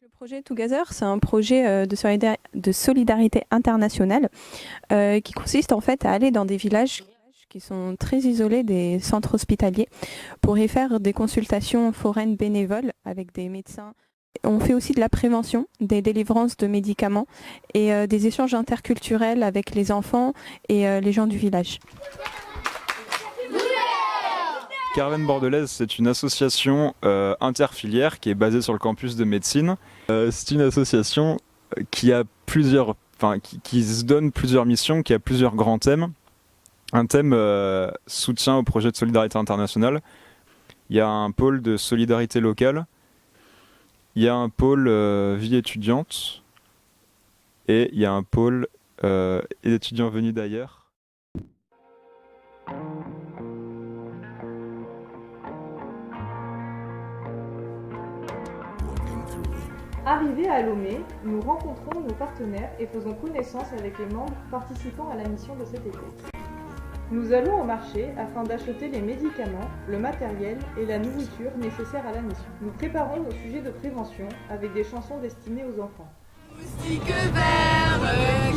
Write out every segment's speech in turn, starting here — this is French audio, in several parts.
Le projet Together, c'est un projet de solidarité internationale qui consiste en fait à aller dans des villages qui sont très isolés des centres hospitaliers pour y faire des consultations foraines bénévoles avec des médecins. On fait aussi de la prévention, des délivrances de médicaments et des échanges interculturels avec les enfants et les gens du village. Caravane Bordelaise, c'est une association interfilière qui est basée sur le campus de médecine. C'est une association qui a qui se donne plusieurs missions, qui a plusieurs grands thèmes. Un thème soutien au projet de solidarité internationale. Il y a un pôle de solidarité locale. Il y a un pôle vie étudiante. Et il y a un pôle étudiants venus d'ailleurs. Arrivés à Lomé, nous rencontrons nos partenaires et faisons connaissance avec les membres participant à la mission de cet été. Nous allons au marché afin d'acheter les médicaments, le matériel et la nourriture nécessaires à la mission. Nous préparons nos sujets de prévention avec des chansons destinées aux enfants. Moustique vert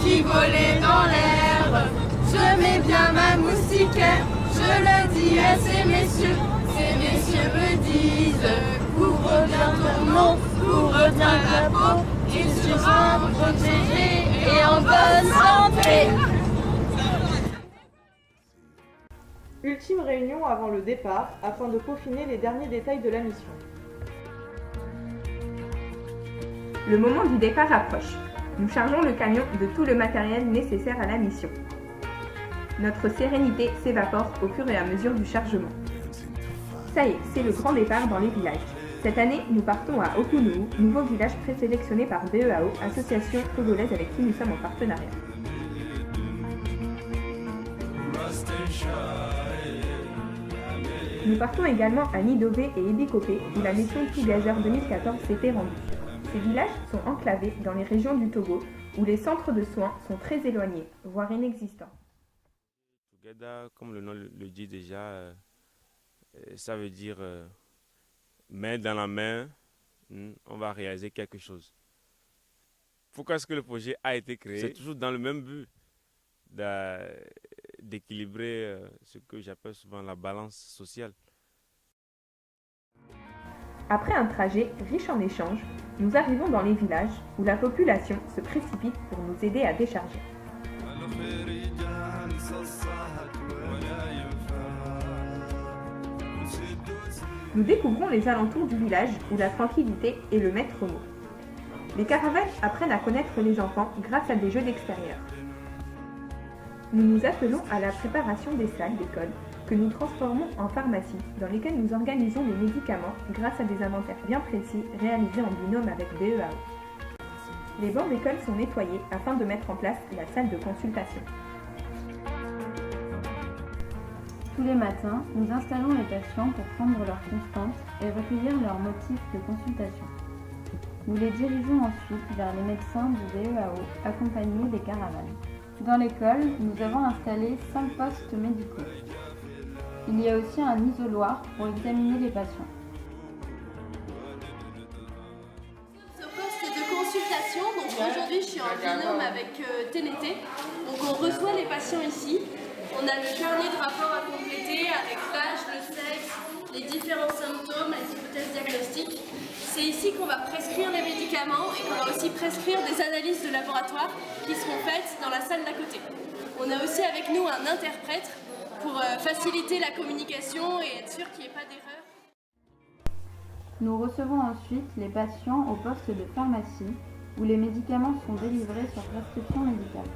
qui volait dans l'herbe, je mets bien ma moustiquaire, je le dis à ces messieurs me disent, couvre bien ton nom, couvre bien ta peau, il sera protégé et en bonne santé. Ultime réunion avant le départ afin de peaufiner les derniers détails de la mission. Le moment du départ approche. Nous chargeons le camion de tout le matériel nécessaire à la mission. Notre sérénité s'évapore au fur et à mesure du chargement. Ça y est, c'est le grand départ dans les villages. Cette année, nous partons à Okunuu, nouveau village présélectionné par BEAO, association togolaise avec qui nous sommes en partenariat. Nous partons également à Nidové et Ebikopé, où la mission Together 2014 s'était rendue. Ces villages sont enclavés dans les régions du Togo, où les centres de soins sont très éloignés, voire inexistants. Together, comme le nom le dit déjà, ça veut dire main dans la main, on va réaliser quelque chose. Pourquoi est-ce que le projet a été créé? C'est toujours dans le même but d'équilibrer ce que j'appelle souvent la balance sociale. Après un trajet riche en échanges, nous arrivons dans les villages où la population se précipite pour nous aider à décharger. Nous découvrons les alentours du village où la tranquillité est le maître mot. Les caravanes apprennent à connaître les enfants grâce à des jeux d'extérieur. Nous nous attelons à la préparation des salles d'école que nous transformons en pharmacie dans lesquelles nous organisons les médicaments grâce à des inventaires bien précis réalisés en binôme avec BEAO. Les bancs d'école sont nettoyés afin de mettre en place la salle de consultation. Tous les matins, nous installons les patients pour prendre leurs constantes et recueillir leurs motifs de consultation. Nous les dirigeons ensuite vers les médecins du BEAO accompagnés des caravanes. Dans l'école, nous avons installé 5 postes médicaux. Il y a aussi un isoloir pour examiner les patients. Ce poste de consultation, donc aujourd'hui je suis en binôme avec TNT. Donc on reçoit les patients ici. On a le carnet de rapport à compléter avec l'âge, le sexe, les différents symptômes, les hypothèses diagnostiques. C'est ici qu'on va prescrire les médicaments et qu'on va aussi prescrire des analyses de laboratoire qui seront faites dans la salle d'à côté. On a aussi avec nous un interprète pour faciliter la communication et être sûr qu'il n'y ait pas d'erreur. Nous recevons ensuite les patients au poste de pharmacie où les médicaments sont délivrés sur prescription médicale.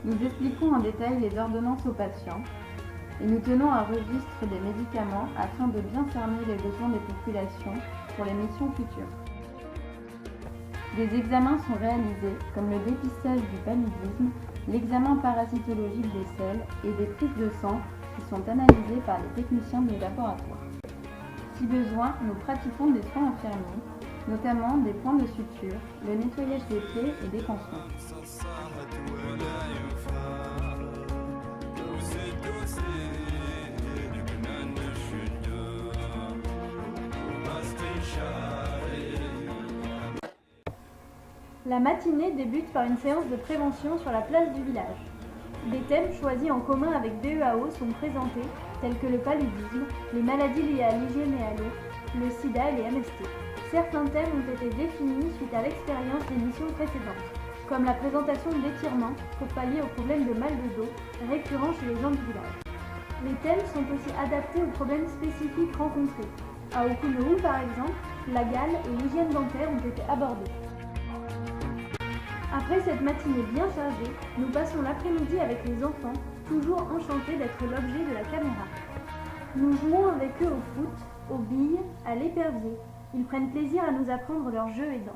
Nous expliquons en détail les ordonnances aux patients et nous tenons un registre des médicaments afin de bien cerner les besoins des populations pour les missions futures. Des examens sont réalisés comme le dépistage du paludisme, l'examen parasitologique des selles et des prises de sang qui sont analysées par les techniciens des laboratoires. Si besoin, nous pratiquons des soins infirmiers, notamment des points de suture, le nettoyage des plaies et des pansements. La matinée débute par une séance de prévention sur la place du village. Des thèmes choisis en commun avec BEAO sont présentés, tels que le paludisme, les maladies liées à l'hygiène et à l'eau, le sida et les MST. Certains thèmes ont été définis suite à l'expérience des missions précédentes, comme la présentation d'étirements pour pallier aux problèmes de mal de dos récurrents chez les gens du village. Les thèmes sont aussi adaptés aux problèmes spécifiques rencontrés. À Okunohu, par exemple, la gale et l'hygiène dentaire ont été abordés. Après cette matinée bien chargée, nous passons l'après-midi avec les enfants, toujours enchantés d'être l'objet de la caméra. Nous jouons avec eux au foot, aux billes, à l'épervier. Ils prennent plaisir à nous apprendre leurs jeux et danses.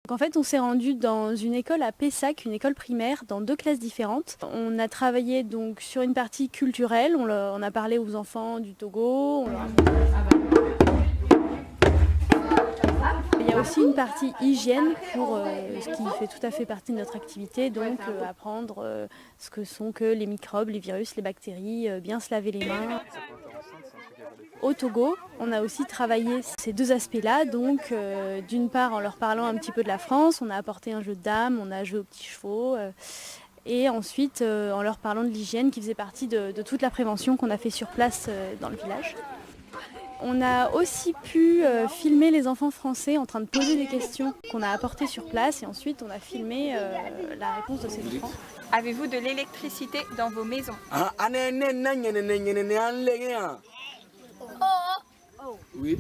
En fait, on s'est rendu dans une école à Pessac, une école primaire, dans 2 classes différentes. On a travaillé donc sur une partie culturelle, on a parlé aux enfants du Togo. Il y a aussi une partie hygiène pour ce qui fait tout à fait partie de notre activité, donc apprendre ce que sont que les microbes, les virus, les bactéries, bien se laver les mains. Au Togo, on a aussi travaillé ces 2 aspects-là, donc d'une part en leur parlant un petit peu de la France, on a apporté un jeu de dames, on a joué aux petits chevaux, et ensuite en leur parlant de l'hygiène qui faisait partie de toute la prévention qu'on a fait sur place dans le village. On a aussi pu filmer les enfants français en train de poser des questions qu'on a apportées sur place, et ensuite on a filmé la réponse de ces enfants. Avez-vous de l'électricité dans vos maisons? Oui.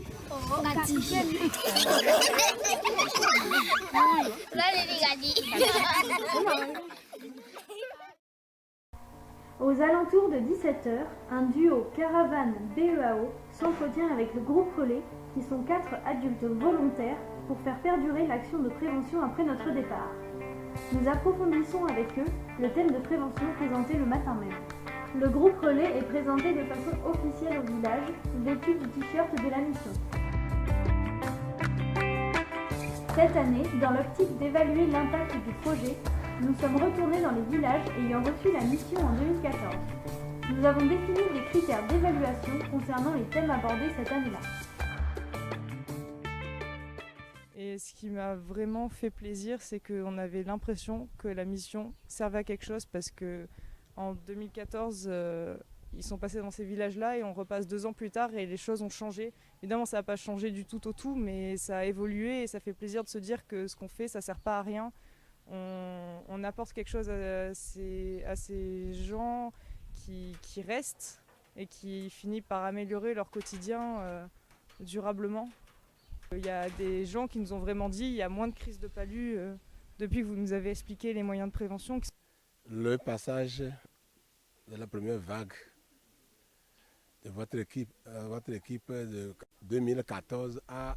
Aux alentours de 17h, un duo caravane BEAO s'entretient avec le groupe relais, qui sont 4 adultes volontaires pour faire perdurer l'action de prévention après notre départ. Nous approfondissons avec eux le thème de prévention présenté le matin même. Le groupe relais est présenté de façon officielle au village, vêtu du t-shirt de la mission. Cette année, dans l'optique d'évaluer l'impact du projet, nous sommes retournés dans les villages ayant reçu la mission en 2014. Nous avons défini les critères d'évaluation concernant les thèmes abordés cette année-là. Et ce qui m'a vraiment fait plaisir, c'est qu'on avait l'impression que la mission servait à quelque chose, parce que en 2014, ils sont passés dans ces villages-là et on repasse 2 ans plus tard et les choses ont changé. Évidemment, ça n'a pas changé du tout au tout, mais ça a évolué et ça fait plaisir de se dire que ce qu'on fait, ça ne sert pas à rien. On apporte quelque chose à ces gens qui restent et qui finissent par améliorer leur quotidien durablement. Il y a des gens qui nous ont vraiment dit qu'il y a moins de crises de palu depuis que vous nous avez expliqué les moyens de prévention. Le passage de la première vague de votre équipe de 2014 a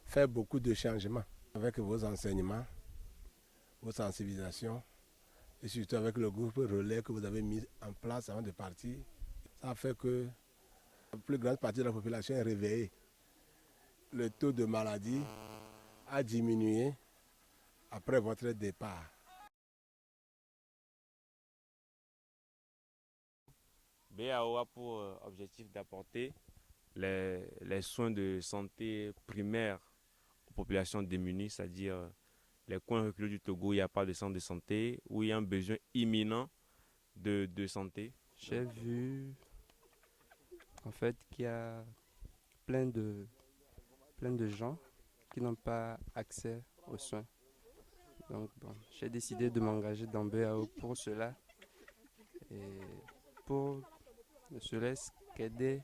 fait beaucoup de changements avec vos enseignements, vos sensibilisations et surtout avec le groupe relais que vous avez mis en place avant de partir. Ça a fait que la plus grande partie de la population est réveillée. Le taux de maladie a diminué après votre départ. BEAO a pour objectif d'apporter les soins de santé primaires aux populations démunies, c'est-à-dire les coins reculés du Togo où il n'y a pas de centre de santé, où il y a un besoin imminent de santé. J'ai vu en fait qu'il y a plein de gens qui n'ont pas accès aux soins. Donc bon, j'ai décidé de m'engager dans BEAO pour cela et pour ne serait-ce qu'aider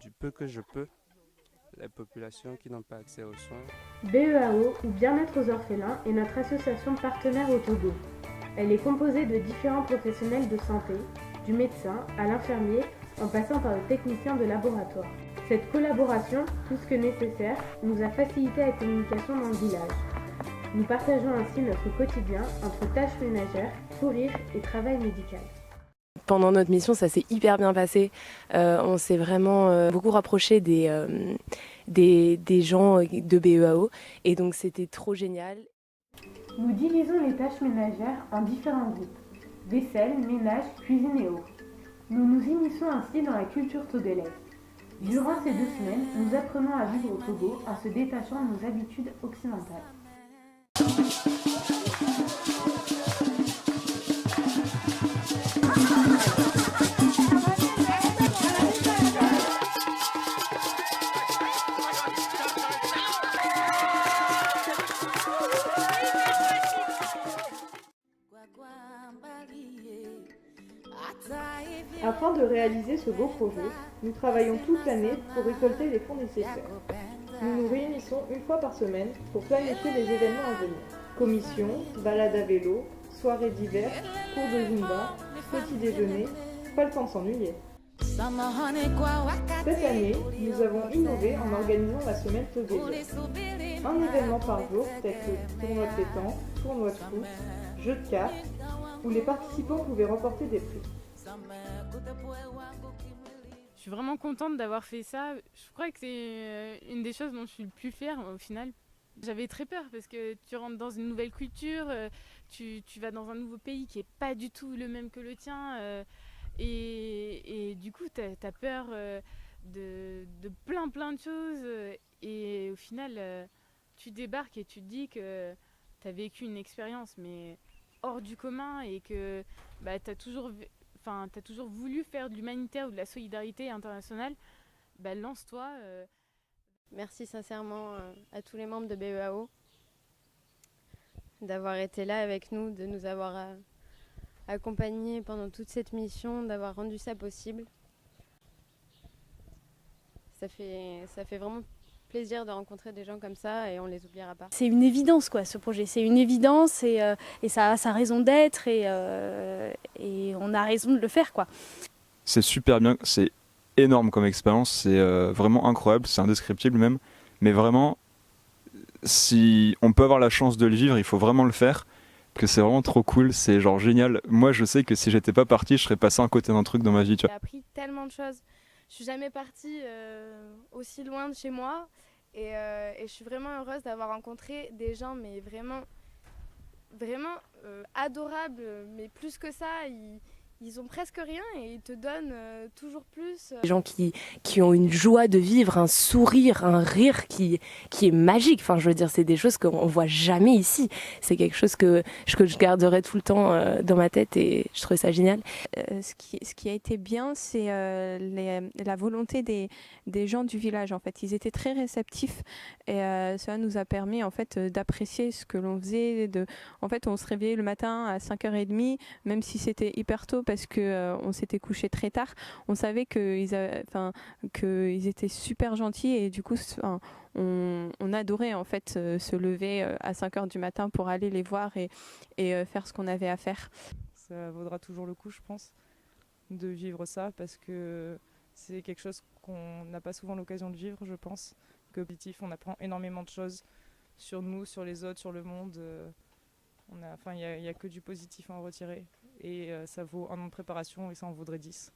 du peu que je peux les populations qui n'ont pas accès aux soins. BEAO, ou Bien-être aux orphelins, est notre association partenaire au Togo. Elle est composée de différents professionnels de santé, du médecin à l'infirmier, en passant par le technicien de laboratoire. Cette collaboration, plus que nécessaire, nous a facilité la communication dans le village. Nous partageons ainsi notre quotidien entre tâches ménagères, sourires et travail médical. Pendant notre mission, ça s'est hyper bien passé. On s'est vraiment beaucoup rapproché des gens de BEAO et donc c'était trop génial. Nous divisons les tâches ménagères en différents groupes. Vaisselle, ménage, cuisine et eau. Nous nous immisçons ainsi dans la culture togolaise. Durant ces 2 semaines, nous apprenons à vivre au Togo en se détachant de nos habitudes occidentales. Afin de réaliser ce beau projet, nous travaillons toute l'année pour récolter les fonds nécessaires. Nous nous réunissons une fois par semaine pour planifier les événements à venir. Commission, balade à vélo, soirées d'hiver, cours de Zumba, petit déjeuner, pas le temps de s'ennuyer. Cette année, nous avons innové en organisant la semaine togolaise. Un événement par jour, tel que tournoi de pétanque, tournoi de foot, jeu de cartes, où les participants pouvaient remporter des prix. Je suis vraiment contente d'avoir fait ça. Je crois que c'est une des choses dont je suis le plus fière au final. J'avais très peur parce que tu rentres dans une nouvelle culture, tu vas dans un nouveau pays qui n'est pas du tout le même que le tien et du coup tu as peur de plein de choses et au final tu débarques et tu te dis que tu as vécu une expérience mais hors du commun et que tu as toujours voulu faire de l'humanitaire ou de la solidarité internationale, lance-toi. Merci sincèrement à tous les membres de BEAO d'avoir été là avec nous, de nous avoir accompagnés pendant toute cette mission, d'avoir rendu ça possible. Ça fait vraiment plaisir de rencontrer des gens comme ça et on les oubliera pas. C'est une évidence quoi, ce projet, c'est une évidence et ça a sa raison d'être et on a raison de le faire quoi. C'est super bien, c'est énorme comme expérience, c'est vraiment incroyable, c'est indescriptible même, mais vraiment si on peut avoir la chance de le vivre, il faut vraiment le faire, que c'est vraiment trop cool, c'est genre génial. Moi je sais que si j'étais pas parti, je serais passé à côté d'un truc dans ma vie, tu vois. J'ai appris tellement de choses. Je suis jamais partie aussi loin de chez moi et je suis vraiment heureuse d'avoir rencontré des gens mais vraiment adorables, mais plus que ça, ils ont presque rien et ils te donnent toujours plus. Des gens qui ont une joie de vivre, un sourire, un rire qui est magique. Enfin, je veux dire, c'est des choses qu'on voit jamais ici. C'est quelque chose que je garderai tout le temps dans ma tête et je trouve ça génial. Ce qui a été bien, c'est la volonté des gens du village. En fait, ils étaient très réceptifs et cela nous a permis en fait d'apprécier ce que l'on faisait. En fait, on se réveillait le matin à 5h30, même si c'était hyper tôt parce qu'on s'était couché très tard. On savait qu'ils étaient super gentils et du coup, on adorait en fait se lever à 5h du matin pour aller les voir et faire ce qu'on avait à faire. Ça vaudra toujours le coup, je pense, de vivre ça parce que c'est quelque chose qu'on n'a pas souvent l'occasion de vivre, je pense. Que positif, on apprend énormément de choses sur nous, sur les autres, sur le monde. Il n'y a que du positif à en retirer et ça vaut un an de préparation et ça en vaudrait 10.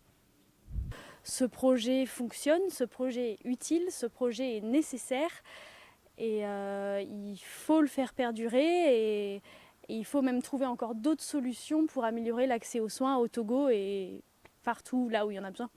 Ce projet fonctionne, ce projet est utile, ce projet est nécessaire et il faut le faire perdurer et il faut même trouver encore d'autres solutions pour améliorer l'accès aux soins au Togo et partout là où il y en a besoin.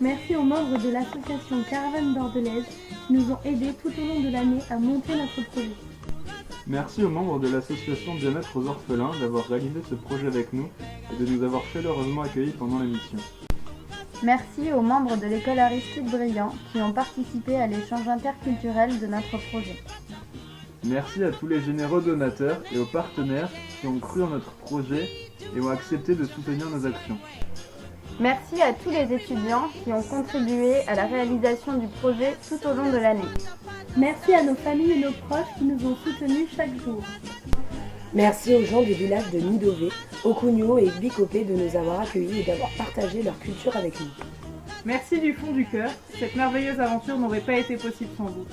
Merci aux membres de l'association Caravane Bordelaise qui nous ont aidés tout au long de l'année à monter notre projet. Merci aux membres de l'association Bien-être aux orphelins d'avoir réalisé ce projet avec nous et de nous avoir chaleureusement accueillis pendant la mission. Merci aux membres de l'école Aristide Briand qui ont participé à l'échange interculturel de notre projet. Merci à tous les généreux donateurs et aux partenaires qui ont cru en notre projet et ont accepté de soutenir nos actions. Merci à tous les étudiants qui ont contribué à la réalisation du projet tout au long de l'année. Merci à nos familles et nos proches qui nous ont soutenus chaque jour. Merci aux gens des villages de Nidové, Okugno et Bikopé de nous avoir accueillis et d'avoir partagé leur culture avec nous. Merci du fond du cœur, cette merveilleuse aventure n'aurait pas été possible sans vous.